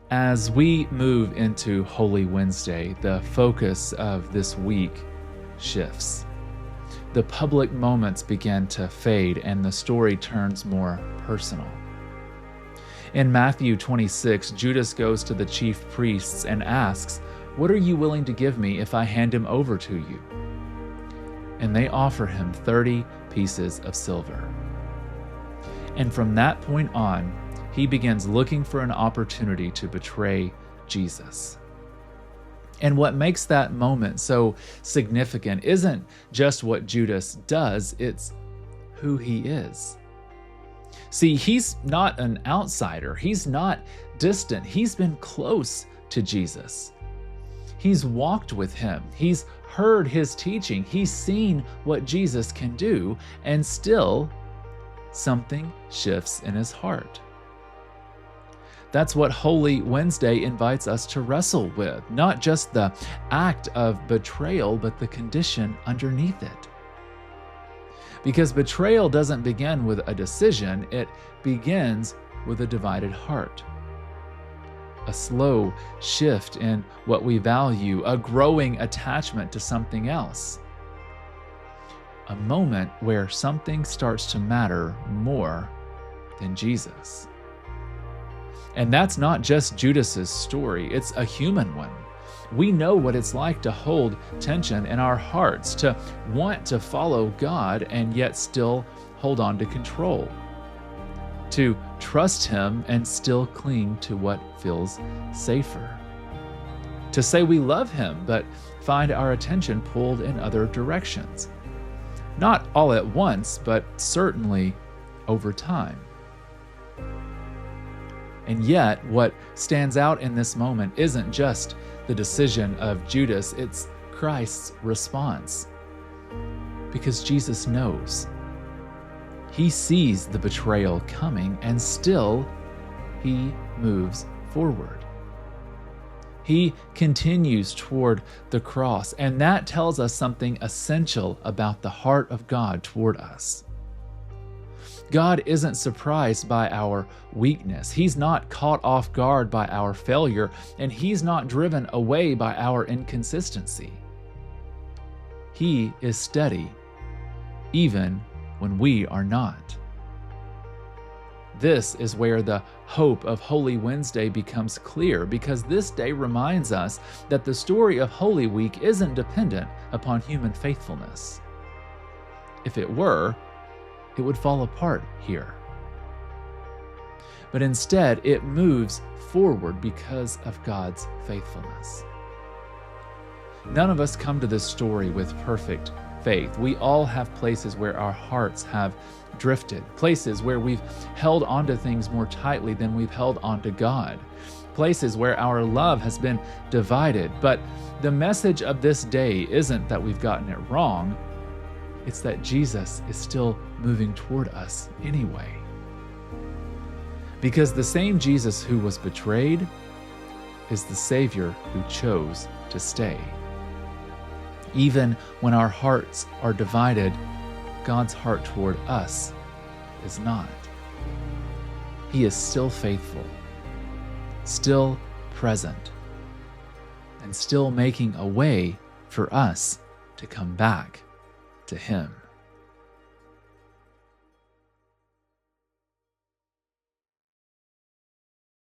As we move into Holy Wednesday, the focus of this week shifts. The public moments begin to fade and the story turns more personal. In Matthew 26, Judas goes to the chief priests and asks, "What are you willing to give me if I hand him over to you?" And they offer him 30 pieces of silver. And from that point on, he begins looking for an opportunity to betray Jesus. And what makes that moment so significant isn't just what Judas does, it's who he is. See, he's not an outsider. He's not distant. He's been close to Jesus. He's walked with him. He's heard his teaching. He's seen what Jesus can do, and still something shifts in his heart. That's what Holy Wednesday invites us to wrestle with, not just the act of betrayal, but the condition underneath it. Because betrayal doesn't begin with a decision, it begins with a divided heart. A slow shift in what we value, a growing attachment to something else. A moment where something starts to matter more than Jesus. And that's not just Judas's story, it's a human one. We know what it's like to hold tension in our hearts, to want to follow God and yet still hold on to control. To trust Him and still cling to what feels safer. To say we love Him but find our attention pulled in other directions. Not all at once, but certainly over time. And yet, what stands out in this moment isn't just the decision of Judas, it's Christ's response. Because Jesus knows. He sees the betrayal coming, and still, he moves forward. He continues toward the cross, and that tells us something essential about the heart of God toward us. God isn't surprised by our weakness. He's not caught off guard by our failure, and He's not driven away by our inconsistency. He is steady, even when we are not. This is where the hope of Holy Wednesday becomes clear, because this day reminds us that the story of Holy Week isn't dependent upon human faithfulness. If it were, it would fall apart here. But instead, it moves forward because of God's faithfulness. None of us come to this story with perfect faith. We all have places where our hearts have drifted, places where we've held onto things more tightly than we've held onto God, places where our love has been divided. But the message of this day isn't that we've gotten it wrong. It's that Jesus is still moving toward us anyway. Because the same Jesus who was betrayed is the Savior who chose to stay. Even when our hearts are divided, God's heart toward us is not. He is still faithful, still present, and still making a way for us to come back to Him.